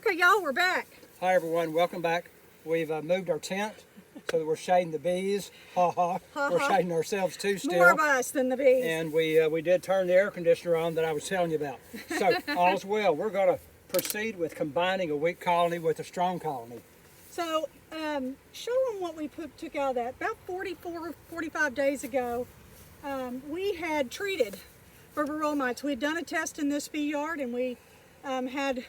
Okay, y'all, we're back. Hi everyone, welcome back. We've moved our tent so that we're shading the bees. Ha ha. We're shading ourselves too still. More of us than the bees. And we did turn the air conditioner on that I was telling you about. So all's well. We're going to proceed with combining a weak colony with a strong colony. So show them what we took out of that. About 45 days ago, we had treated for varroa mites. We had done a test in this bee yard, and we had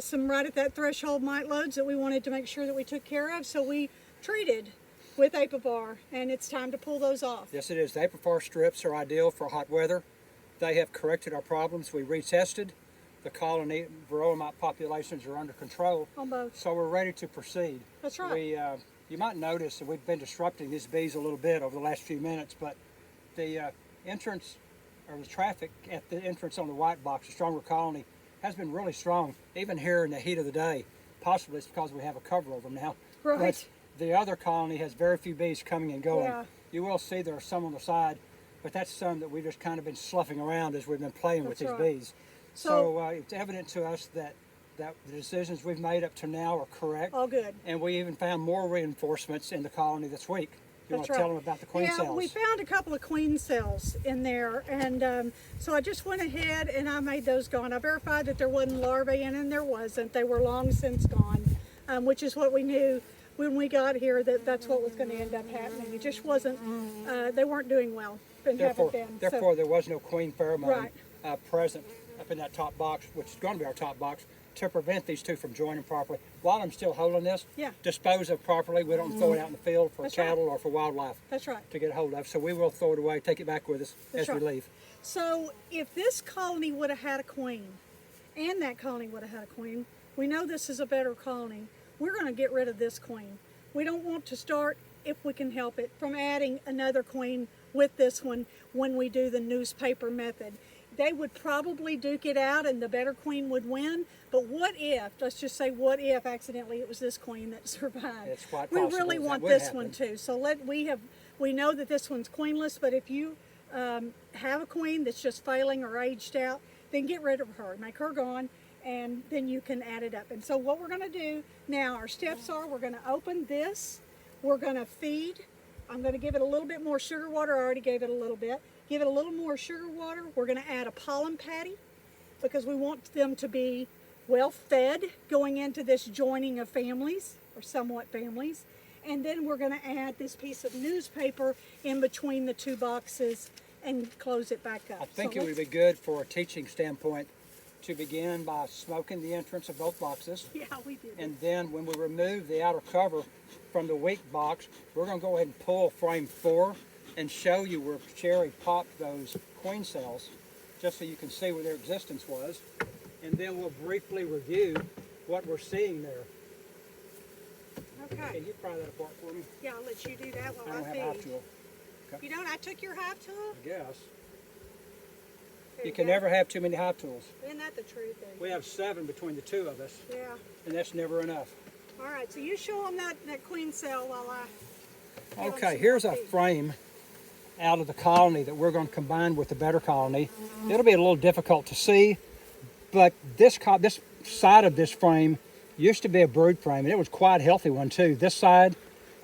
some right at that threshold mite loads that we wanted to make sure that we took care of. So we treated with Apivar, and it's time to pull those off. Yes, it is. The Apivar strips are ideal for hot weather. They have corrected our problems. We retested. The colony varroa mite populations are under control. On both. So we're ready to proceed. That's right. You might notice that we've been disrupting these bees a little bit over the last few minutes, but the entrance, or the traffic at the entrance on the white box, the stronger colony, has been really strong, even here in the heat of the day. Possibly it's because we have a cover over them now. Right. But the other colony has very few bees coming and going. Yeah. You will see there are some on the side, but that's some that we've just kind of been sloughing around as we've been playing with these bees. So it's evident to us that the decisions we've made up to now are correct. All good. And we even found more reinforcements in the colony this week. You want to tell them about the queen cells? Yeah, we found a couple of queen cells in there, and so I just went ahead and I made those gone. I verified that there wasn't larvae in, and there wasn't. They were long since gone, which is what we knew when we got here, that's what was going to end up happening. It just wasn't, they weren't doing well. Therefore, there was no queen pheromone present up in that top box, which is going to be our top box, to prevent these two from joining properly. While I'm still holding this, dispose of properly. We don't throw it out in the field for cattle or for wildlife. That's right. To get a hold of. So we will throw it away, take it back with us as we leave. So if this colony would have had a queen, and that colony would have had a queen, we know this is a better colony. We're going to get rid of this queen. We don't want to start, if we can help it, from adding another queen with this one when we do the newspaper method. They would probably duke it out and the better queen would win, but what if, let's just say what if accidentally it was this queen that survived? It's quite we possible really want this one too. So we know that this one's queenless, but if you have a queen that's just failing or aged out, then get rid of her, make her gone, and then you can add it up. And so what we're going to do now, our steps are, we're going to open this, we're going to feed. I'm going to give it a little bit more sugar water. I already gave it a little bit. Give it a little more sugar water. We're going to add a pollen patty because we want them to be well fed going into this joining of families, or somewhat families. And then we're going to add this piece of newspaper in between the two boxes and close it back up. I think it would be good for a teaching standpoint to begin by smoking the entrance of both boxes. Yeah, we did. And then when we remove the outer cover from the weak box, we're going to go ahead and pull frame 4 and show you where Chari popped those queen cells, just so you can see where their existence was. And then we'll briefly review what we're seeing there. Okay. Can you pry that apart for me? Yeah, I'll let you do that while I don't have a hive tool. Okay. You don't? I took your hive tool? I guess. You can never have too many hive tools. Isn't that the truth? Then? We have 7 between the two of us. Yeah. And that's never enough. All right, so you show them that queen cell while I... Okay, here's a frame out of the colony that we're going to combine with the better colony. It'll be a little difficult to see, but this side of this frame used to be a brood frame, and it was quite a healthy one too. This side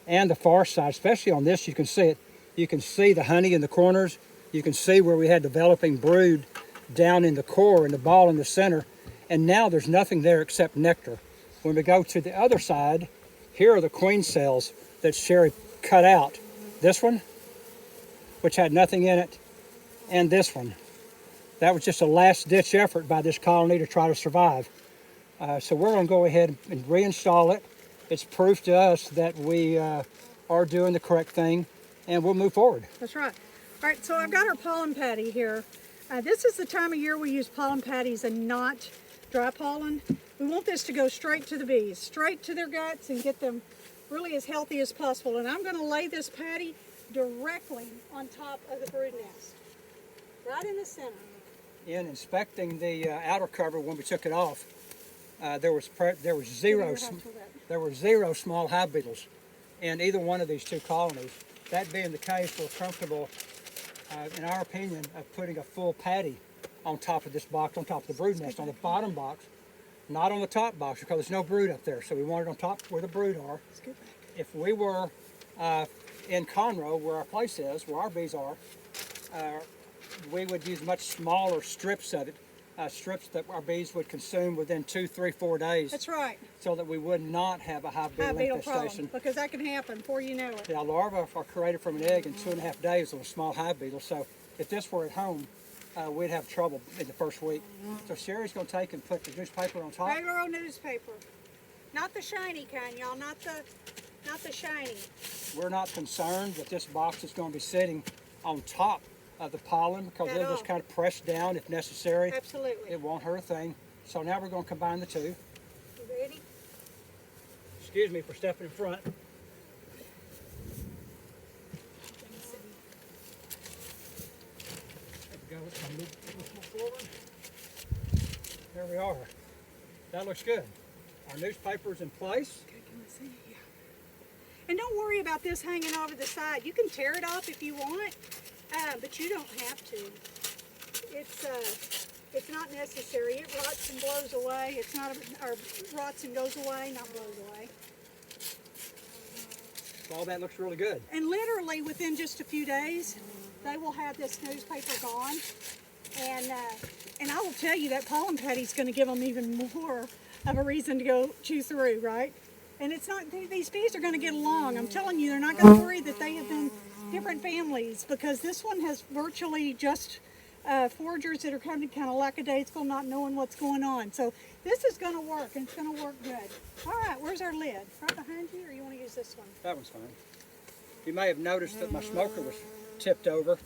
and the far side, especially on this, you can see it. You can see the honey in the corners. You can see where we had developing brood down in the core and the ball in the center, and now there's nothing there except nectar. When we go to the other side, here are the queen cells that Chari cut out. This one, which had nothing in it, and this one. That was just a last-ditch effort by this colony to try to survive. So we're going to go ahead and reinstall it. It's proof to us that we are doing the correct thing, and we'll move forward. That's right. All right, so I've got our pollen patty here. This is the time of year we use pollen patties and not dry pollen. We want this to go straight to the bees, straight to their guts, and get them really as healthy as possible. And I'm going to lay this patty directly on top of the brood nest, right in the center. In inspecting the outer cover when we took it off, there were zero small hive beetles in either one of these two colonies. That being the case, we're comfortable, in our opinion, of putting a full patty on top of this box, on top of the brood nest. On the bottom box, not on the top box because there's no brood up there. So we want it on top where the brood are. Let's go back. If we were in Conroe, where our place is, where our bees are, we would use much smaller strips of it, strips that our bees would consume within 2, 3, 4 days. That's right. So that we would not have a hive beetle Beetle infestation. problem, because that can happen before you know it. The larvae are created from an egg in 2.5 days of a small hive beetle. So if this were at home, we'd have trouble in the first week. So Sherry's going to take and put the newspaper on top. Regular old newspaper. Not the shiny kind, y'all. Not the shiny. We're not concerned that this box is going to be sitting on top of the pollen because At it'll all. just kind of press down if necessary. Absolutely. It won't hurt a thing. So now we're going to combine the two. You ready? Excuse me for stepping in front. There we go. Let's move forward. There we are. That looks good. Our newspaper's in place. Okay, can I see? Yeah. And don't worry about this hanging over the side. You can tear it off if you want, but you don't have to. It's not necessary. It rots and blows away. It's not, or rots and goes away, not blows away. All that looks really good. And literally within just a few days, they will have this newspaper gone. And I will tell you that pollen patty's going to give them even more of a reason to go chew through, right? And it's not, these bees are going to get along. I'm telling you, they're not going to worry that they have been different families, because this one has virtually just foragers that are kind of lackadaisical, not knowing what's going on. So this is going to work, and it's going to work good. All right, where's our lid? Right behind you, or you want to use this one? That one's fine. You may have noticed that my smoker was tipped over.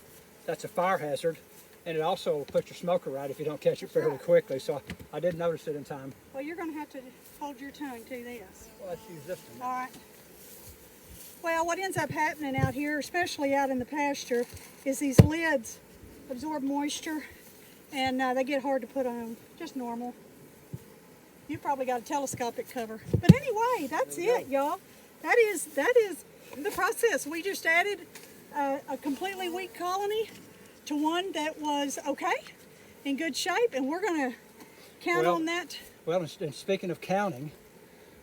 That's a fire hazard. And it also will put your smoker out if you don't catch it fairly quickly. So I did notice it in time. Well, you're going to have to hold your tongue to this. Well, let's use this one. All right. Well, what ends up happening out here, especially out in the pasture, is these lids absorb moisture, and they get hard to put on, just normal. You probably got a telescopic cover. But anyway, that's it, y'all. That is the process. We just added a completely weak colony to one that was okay, in good shape, and we're going to count on that. Well, and speaking of counting,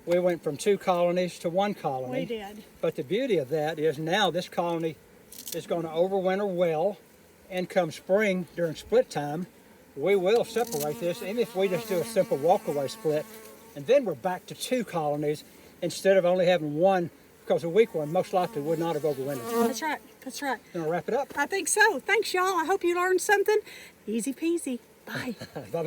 we went from 2 colonies to 1 colony. We did. But the beauty of that is now this colony is going to overwinter well, and come spring during split time, we will separate this, even if we just do a simple walkaway split, and then we're back to 2 colonies instead of only having 1, because a weak one most likely would not have overwintered. That's right. That's right. Gonna wrap it up. I think so. Thanks, y'all. I hope you learned something. Easy peasy. Bye. Bye-bye.